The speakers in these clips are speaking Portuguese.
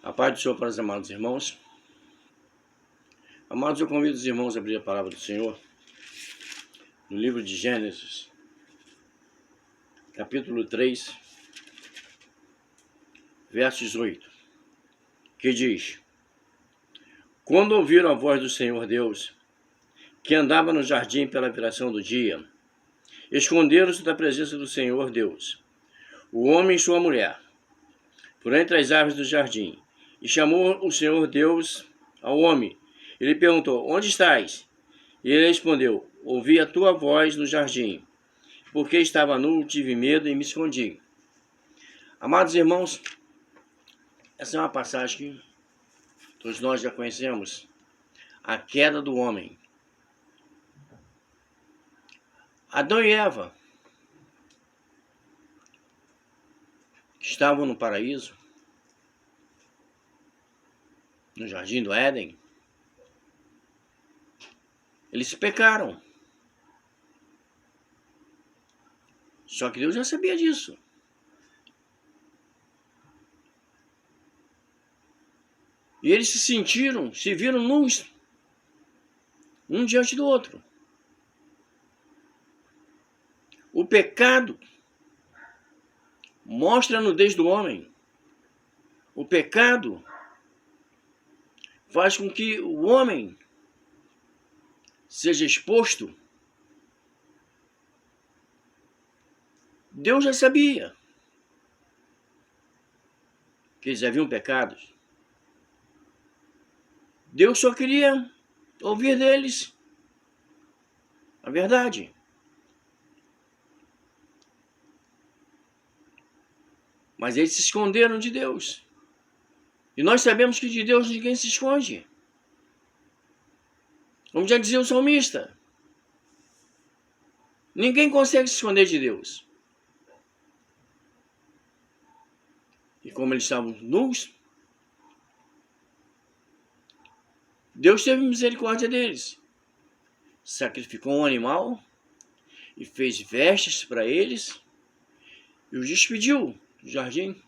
A paz do Senhor para os amados irmãos. Amados, eu convido os irmãos a abrir a palavra do Senhor no livro de Gênesis, capítulo 3, verso 18, que diz: Quando ouviram a voz do Senhor Deus, que andava no jardim pela viração do dia, esconderam-se da presença do Senhor Deus, o homem e sua mulher, por entre as árvores do jardim. E chamou o Senhor Deus ao homem. Ele perguntou: Onde estás? E ele respondeu: Ouvi a tua voz no jardim, porque estava nu, tive medo e me escondi. Amados irmãos, essa é uma passagem que todos nós já conhecemos. A queda do homem. Adão e Eva estavam no paraíso, no jardim do Éden. Eles pecaram. Só que Deus já sabia disso. E eles se viram nus, um diante do outro. O pecado mostra a nudez do homem. O pecado faz com que o homem seja exposto. Deus já sabia que eles haviam pecados. Deus só queria ouvir deles a verdade. Mas eles se esconderam de Deus. E nós sabemos que de Deus ninguém se esconde. Como já dizia o salmista, ninguém consegue se esconder de Deus. E como eles estavam nus, Deus teve misericórdia deles. Sacrificou um animal e fez vestes para eles e os despediu do jardim.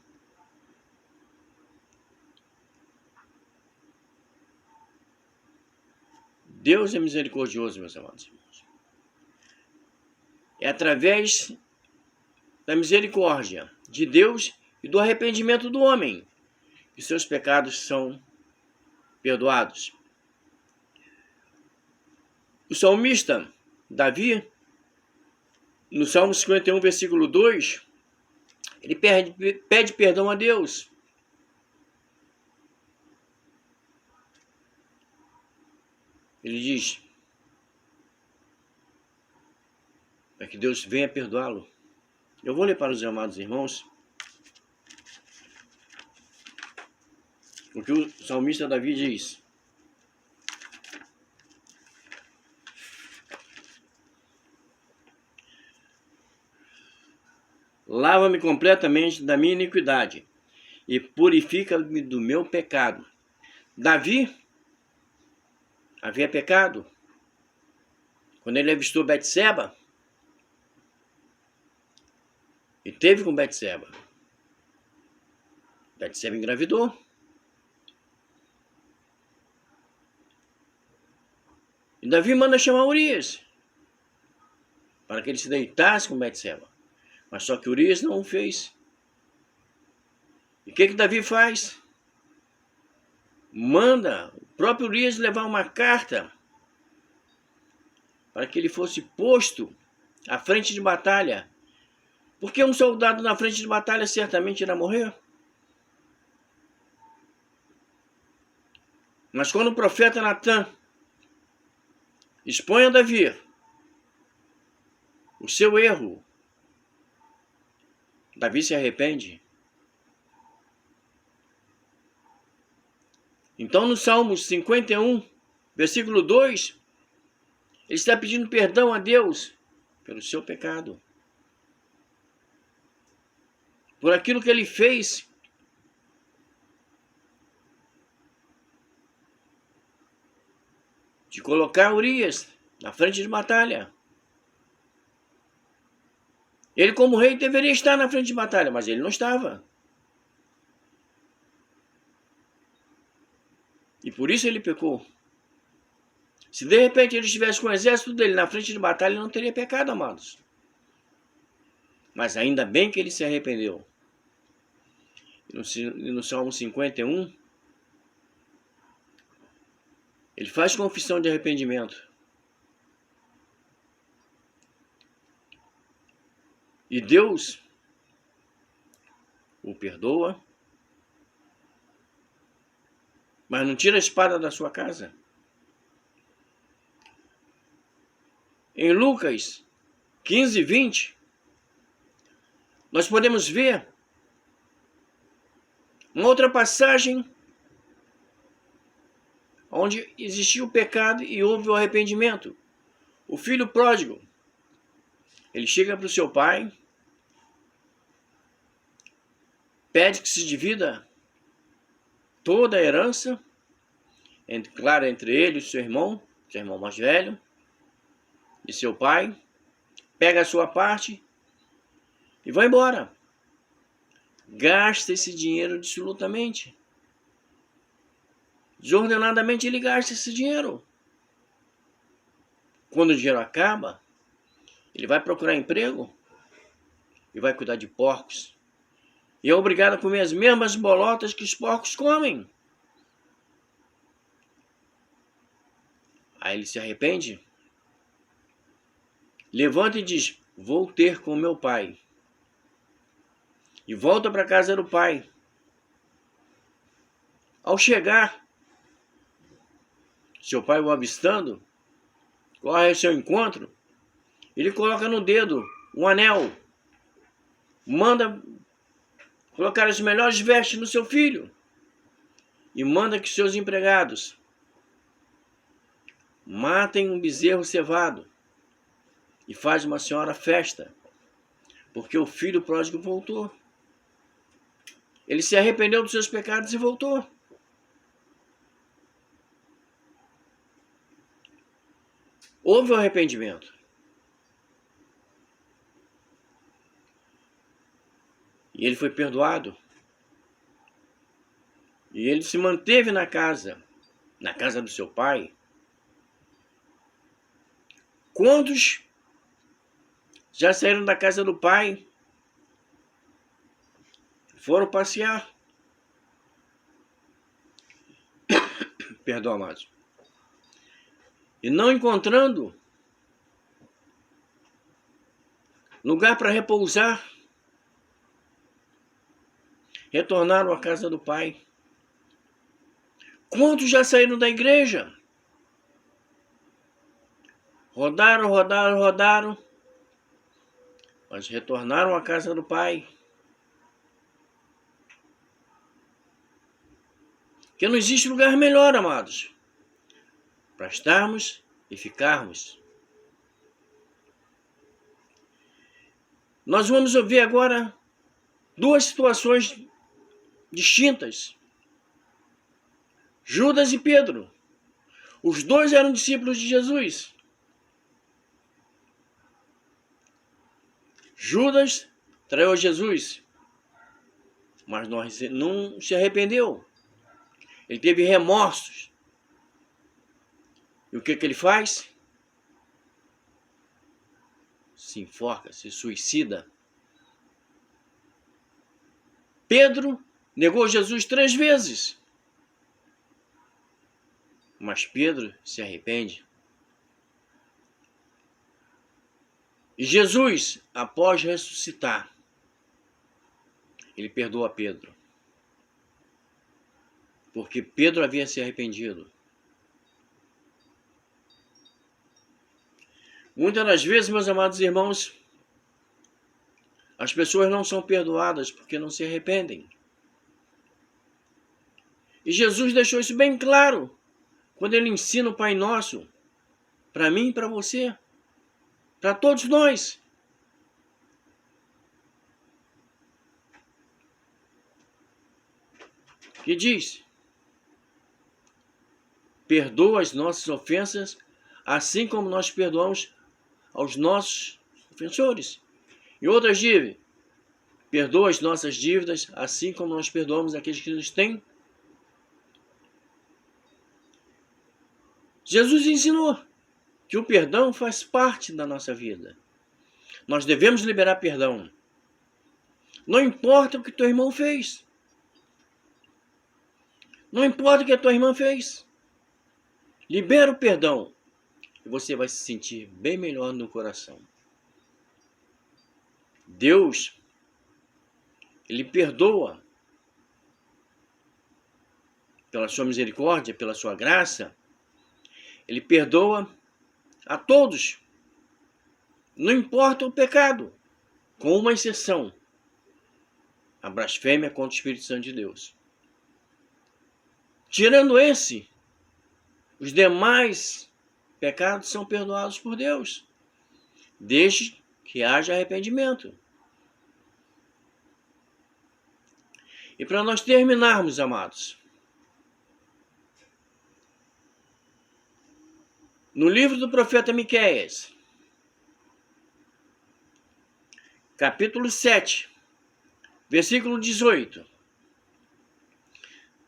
Deus é misericordioso, meus amados irmãos. É através da misericórdia de Deus e do arrependimento do homem que seus pecados são perdoados. O salmista Davi, no Salmo 51, versículo 2, ele pede perdão a Deus. Ele diz para que Deus venha perdoá-lo. Eu vou ler para os amados irmãos o que o salmista Davi diz. Lava-me completamente da minha iniquidade e purifica-me do meu pecado. Davi havia pecado quando ele avistou Betseba e teve com Betseba. Betseba engravidou. E Davi manda chamar Urias para que ele se deitasse com Betseba. Mas só que Urias não o fez. E o que Davi faz? Manda o próprio Urias levar uma carta para que ele fosse posto à frente de batalha. Porque um soldado na frente de batalha certamente irá morrer. Mas quando o profeta Natan expõe a Davi o seu erro, Davi se arrepende. Então no Salmo 51, versículo 2, ele está pedindo perdão a Deus pelo seu pecado. Por aquilo que ele fez de colocar Urias na frente de batalha. Ele, como rei, deveria estar na frente de batalha, mas ele não estava. E por isso ele pecou. Se de repente ele estivesse com o exército dele na frente de batalha, ele não teria pecado, amados. Mas ainda bem que ele se arrependeu. E no Salmo 51, ele faz confissão de arrependimento. E Deus o perdoa, mas não tira a espada da sua casa. Em Lucas 15, 20, nós podemos ver uma outra passagem onde existiu o pecado e houve o arrependimento. O filho pródigo, ele chega para o seu pai, pede que se divida toda a herança, claro, entre ele e seu irmão mais velho, e seu pai, pega a sua parte e vai embora. Gasta esse dinheiro dissolutamente. Desordenadamente ele gasta esse dinheiro. Quando o dinheiro acaba, ele vai procurar emprego e vai cuidar de porcos. E é obrigado a comer as mesmas bolotas que os porcos comem. Aí ele se arrepende, levanta e diz: vou ter com meu pai. E volta para a casa do pai. Ao chegar, seu pai o avistando, corre ao seu encontro, ele coloca no dedo um anel, manda colocar as melhores vestes no seu filho e manda que seus empregados matem um bezerro cevado e faz uma senhora festa, porque o filho pródigo voltou. Ele se arrependeu dos seus pecados e voltou. Houve o arrependimento. E ele foi perdoado. E ele se manteve na casa do seu pai. Quantos já saíram da casa do pai, foram passear? Perdão, amados. E não encontrando lugar para repousar, retornaram à casa do pai. Quantos já saíram da igreja? Rodaram, mas retornaram à casa do pai. Que não existe lugar melhor, amados, para estarmos e ficarmos. Nós vamos ver agora duas situações distintas. Judas e Pedro. Os dois eram discípulos de Jesus. Judas traiu Jesus, mas não se arrependeu. Ele teve remorsos. E o que ele faz? Se enforca, se suicida. Pedro negou Jesus 3 vezes. Mas Pedro se arrepende. E Jesus, após ressuscitar, ele perdoa Pedro. Porque Pedro havia se arrependido. Muitas das vezes, meus amados irmãos, as pessoas não são perdoadas porque não se arrependem. E Jesus deixou isso bem claro quando ele ensina o Pai Nosso para mim e para você, para todos nós. Que diz: perdoa as nossas ofensas, assim como nós perdoamos aos nossos ofensores. E outras dizem: perdoa as nossas dívidas, assim como nós perdoamos aqueles que nos têm Jesus ensinou que o perdão faz parte da nossa vida. Nós devemos liberar perdão. Não importa o que teu irmão fez. Não importa o que a tua irmã fez. Libera o perdão e você vai se sentir bem melhor no coração. Deus, Ele perdoa pela sua misericórdia, pela sua graça. Ele perdoa a todos. Não importa o pecado, com uma exceção: a blasfêmia contra o Espírito Santo de Deus. Tirando esse, os demais pecados são perdoados por Deus, desde que haja arrependimento. E para nós terminarmos, amados, no livro do profeta Miqueias, capítulo 7, versículo 18,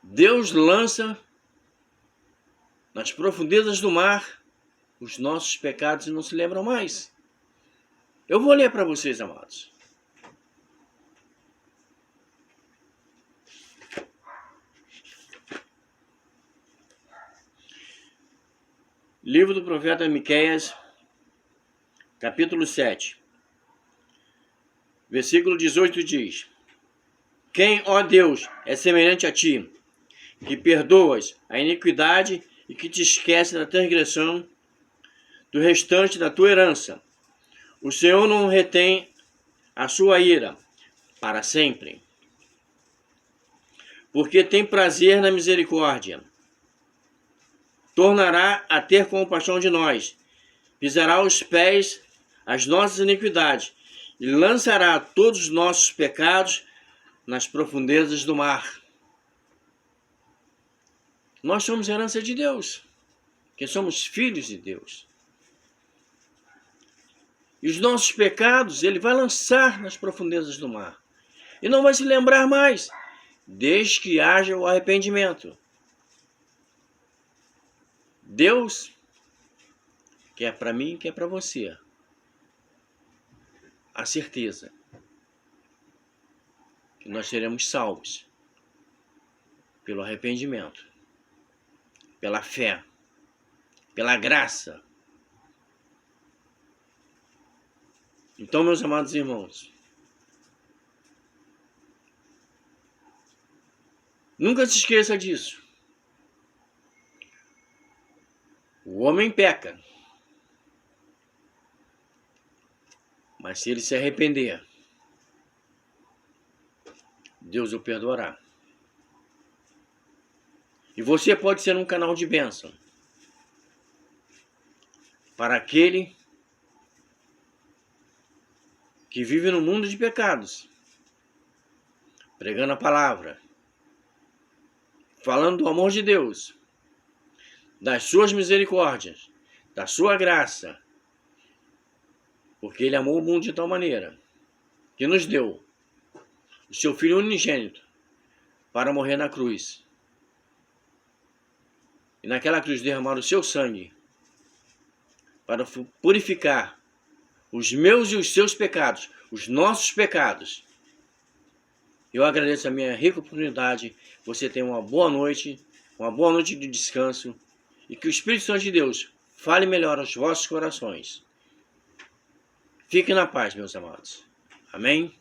Deus lança nas profundezas do mar os nossos pecados e não se lembram mais. Eu vou ler para vocês, amados. Livro do profeta Miqueias, capítulo 7, versículo 18 diz: Quem, ó Deus, é semelhante a ti, que perdoas a iniquidade e que te esquece da transgressão do restante da tua herança? O Senhor não retém a sua ira para sempre, porque tem prazer na misericórdia. Tornará a ter compaixão de nós, pisará aos pés as nossas iniquidades e lançará todos os nossos pecados nas profundezas do mar. Nós somos herança de Deus, que somos filhos de Deus. E os nossos pecados Ele vai lançar nas profundezas do mar. E não vai se lembrar mais, desde que haja o arrependimento. Deus quer para mim, quer para você a certeza que nós seremos salvos pelo arrependimento, pela fé, pela graça. Então, meus amados irmãos, nunca se esqueça disso. O homem peca, mas se ele se arrepender, Deus o perdoará. E você pode ser um canal de bênção para aquele que vive no mundo de pecados, pregando a palavra, falando do amor de Deus, das suas misericórdias, da sua graça, porque Ele amou o mundo de tal maneira que nos deu o seu Filho unigênito para morrer na cruz. E naquela cruz derramar o seu sangue para purificar os meus e os seus pecados, os nossos pecados. Eu agradeço a minha rica oportunidade. Você tenha uma boa noite de descanso, e que o Espírito Santo de Deus fale melhor aos vossos corações. Fiquem na paz, meus amados. Amém?